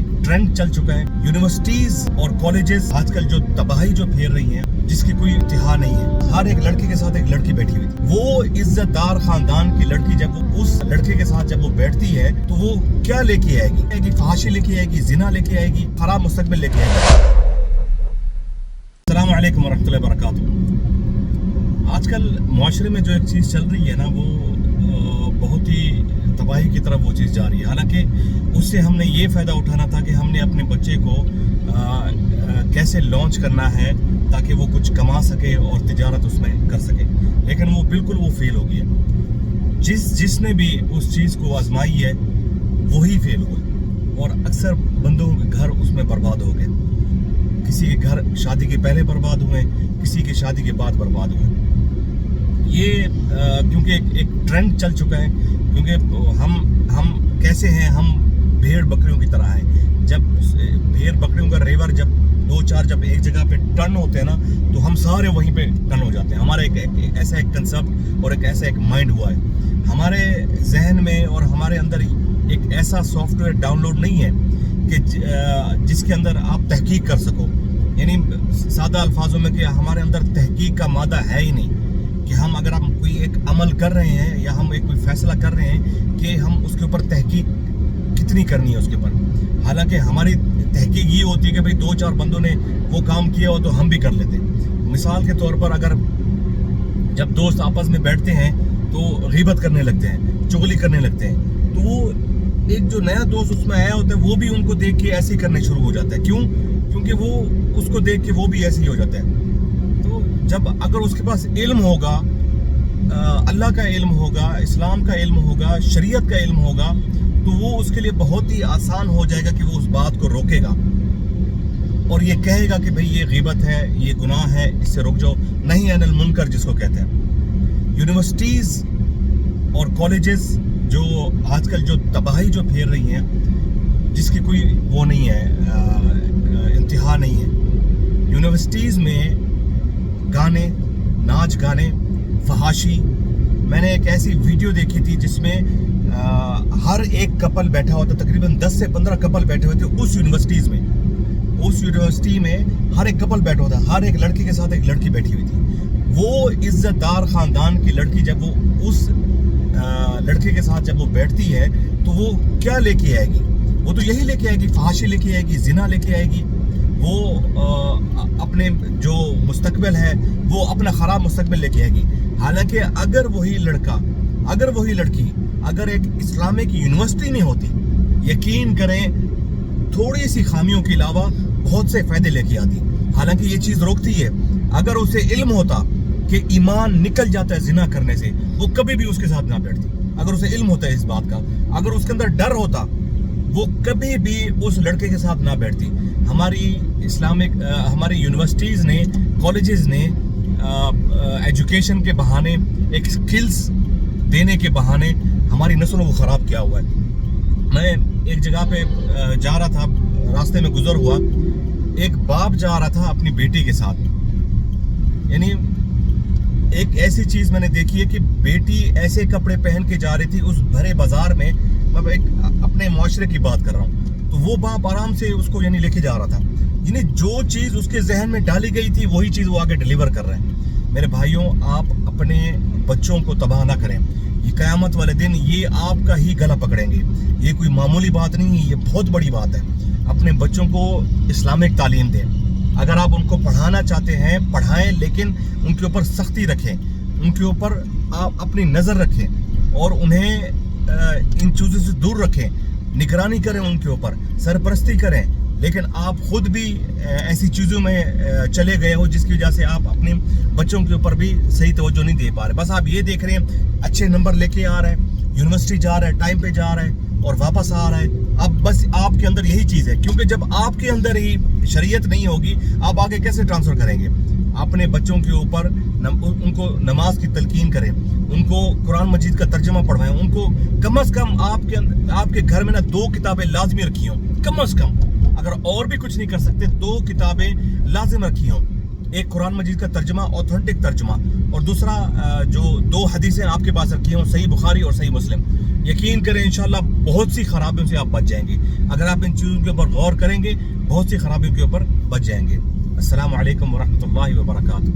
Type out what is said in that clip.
ایک ٹرینڈ چل چکا ہے. یونیورسٹیز اور کالجز آج کل جو تباہی جو پھیر رہی ہیں جس کی کوئی انتہا نہیں ہے. ہر ایک لڑکے کے ساتھ ایک لڑکی بیٹھی ہوئی تھی. وہ عزت دار خاندان کی لڑکی جب وہ اس لڑکے کے ساتھ جب وہ بیٹھتی ہے تو وہ کیا لے کے آئے گی؟ فحاشی لے کے آئے گی, زنا لے کے آئے گی, خراب مستقبل لے کے آئے گی. السلام علیکم ورحمۃ اللہ وبرکاتہ. آج کل معاشرے میں جو ایک چیز چل رہی ہے نا وہ بہت ہی تباہی کی طرف وہ چیز جا رہی ہے. حالانکہ اس سے ہم نے یہ فائدہ اٹھانا تھا کہ ہم نے اپنے بچے کو کیسے لانچ کرنا ہے تاکہ وہ کچھ کما سکے اور تجارت اس میں کر سکے, لیکن وہ بالکل وہ فیل ہو گیا. جس نے بھی اس چیز کو آزمائی ہے وہی فیل ہوا اور اکثر بندوں کے گھر اس میں برباد ہو گئے. کسی کے گھر شادی کے پہلے برباد ہوئے, کسی کے شادی کے بعد برباد ہوئے. یہ کیونکہ ایک ٹرینڈ چل چکا ہے, کیونکہ ہم کیسے ہیں, ہم بھیڑ بکریوں کی طرح ہیں. جب بھیڑ بکریوں کا ریور جب دو چار جب ایک جگہ پہ ٹرن ہوتے ہیں نا تو ہم سارے وہیں پہ ٹرن ہو جاتے ہیں. ہمارا ایک ایسا ایک کنسپٹ اور ایک ایسا ایک مائنڈ ہوا ہے ہمارے ذہن میں, اور ہمارے اندر ایک ایسا سافٹ ویئر ڈاؤن لوڈ نہیں ہے کہ جس کے اندر آپ تحقیق کر سکو. یعنی سادہ الفاظوں میں کہ ہمارے اندر تحقیق کا مادہ ہے ہی نہیں کہ ہم اگر ہم کوئی ایک عمل کر رہے ہیں یا ہم کوئی فیصلہ کر رہے ہیں کہ ہم اس کے اوپر تحقیق کتنی کرنی ہے اس کے اوپر. حالانکہ ہماری تحقیق یہ ہوتی ہے کہ بھئی دو چار بندوں نے وہ کام کیا ہو تو ہم بھی کر لیتے. مثال کے طور پر اگر جب دوست آپس میں بیٹھتے ہیں تو غیبت کرنے لگتے ہیں, چغلی کرنے لگتے ہیں, تو وہ ایک جو نیا دوست اس میں آیا ہوتا ہے وہ بھی ان کو دیکھ کے ایسے ہی کرنے شروع ہو جاتا ہے. کیوں؟ کیونکہ وہ اس کو دیکھ کے وہ بھی ایسے ہی ہو جاتا ہے. تو جب اگر اس کے پاس علم ہوگا, اللہ کا علم ہوگا, اسلام کا علم ہوگا, شریعت کا علم ہوگا, تو وہ اس کے لیے بہت ہی آسان ہو جائے گا کہ وہ اس بات کو روکے گا اور یہ کہے گا کہ بھئی یہ غیبت ہے, یہ گناہ ہے, اس سے رک جاؤ. نہیں عن المنکر جس کو کہتے ہیں. یونیورسٹیز اور کالجز جو آج کل جو تباہی جو پھیر رہی ہیں جس کی کوئی وہ نہیں ہے, انتہا نہیں ہے. یونیورسٹیز میں گانے, ناچ گانے, فحاشی. میں نے ایک ایسی ویڈیو دیکھی تھی جس میں ہر ایک کپل بیٹھا ہوتا, تقریباً 10 سے 15 کپل بیٹھے ہوئے تھے اس یونیورسٹیز میں. اس یونیورسٹی میں ہر ایک کپل بیٹھا ہوتا, ہر ایک لڑکے کے ساتھ ایک لڑکی بیٹھی ہوئی تھی. وہ عزت دار خاندان کی لڑکی جب وہ اس لڑکے کے ساتھ جب وہ بیٹھتی ہے تو وہ کیا لے کے آئے گی؟ وہ تو یہی لے کے آئے گی, فحاشی لے کے آئے گی, زنا لے کے آئے گی. وہ اپنے جو مستقبل ہے وہ اپنا خراب مستقبل لے کے آئے گی. حالانکہ اگر وہی لڑکا, اگر وہی لڑکی اگر ایک اسلامک یونیورسٹی میں ہوتی, یقین کریں تھوڑی سی خامیوں کے علاوہ بہت سے فائدے لے کے آتی. حالانکہ یہ چیز روکتی ہے. اگر اسے علم ہوتا کہ ایمان نکل جاتا ہے زنا کرنے سے, وہ کبھی بھی اس کے ساتھ نہ بیٹھتی. اگر اسے علم ہوتا ہے اس بات کا, اگر اس کے اندر ڈر ہوتا, وہ کبھی بھی اس لڑکے کے ساتھ نہ بیٹھتی. ہماری یونیورسٹیز نے, کالجز نے ایجوکیشن کے بہانے, ایک سکلز دینے کے بہانے ہماری نسلوں کو خراب کیا ہوا ہے. میں ایک جگہ پہ جا رہا تھا, راستے میں گزر ہوا, ایک باپ جا رہا تھا اپنی بیٹی کے ساتھ. یعنی ایک ایسی چیز میں نے دیکھی ہے کہ بیٹی ایسے کپڑے پہن کے جا رہی تھی اس بھرے بازار میں. میں ایک اپنے معاشرے کی بات کر رہا ہوں, تو وہ باپ آرام سے اس کو یعنی لے کے جا رہا تھا. یعنی جو چیز اس کے ذہن میں ڈالی گئی تھی وہی چیز وہ آگے ڈیلیور کر رہے ہیں. میرے بھائیوں, آپ اپنے بچوں کو تباہ نہ کریں. یہ قیامت والے دن یہ آپ کا ہی گلا پکڑیں گے. یہ کوئی معمولی بات نہیں ہے, یہ بہت بڑی بات ہے. اپنے بچوں کو اسلامک تعلیم دیں. اگر آپ ان کو پڑھانا چاہتے ہیں پڑھائیں, لیکن ان کے اوپر سختی رکھیں, ان کے اوپر آپ اپنی نظر رکھیں اور انہیں ان چیزوں سے دور رکھیں. نگرانی کریں ان کے اوپر, سرپرستی کریں, لیکن آپ خود بھی ایسی چیزوں میں چلے گئے ہو جس کی وجہ سے آپ اپنے بچوں کے اوپر بھی صحیح توجہ نہیں دے پا رہے. بس آپ یہ دیکھ رہے ہیں اچھے نمبر لے کے آ رہا ہے, یونیورسٹی جا رہا ہے, ٹائم پہ جا رہا ہے اور واپس آ رہا ہے. اب بس آپ کے اندر یہی چیز ہے, کیونکہ جب آپ کے اندر ہی شریعت نہیں ہوگی آپ آگے کیسے ٹرانسفر کریں گے؟ اپنے بچوں کے اوپر ان کو نماز کی تلقین کریں, ان کو قرآن مجید کا ترجمہ پڑھوائیں. ان کو کم از کم آپ کے گھر میں نا 2 کتابیں لازمی رکھی ہوں, کم از کم. اگر اور بھی کچھ نہیں کر سکتے 2 کتابیں لازم رکھی ہوں. ایک قرآن مجید کا ترجمہ, آتھنٹک ترجمہ, اور دوسرا جو 2 حدیثیں آپ کے پاس رکھی ہوں, صحیح بخاری اور صحیح مسلم. یقین کریں انشاءاللہ بہت سی خرابیوں سے آپ بچ جائیں گے. اگر آپ ان چیزوں کے اوپر غور کریں گے بہت سی خرابیوں کے اوپر بچ جائیں گے. السلام علیکم ورحمۃ اللہ وبرکاتہ.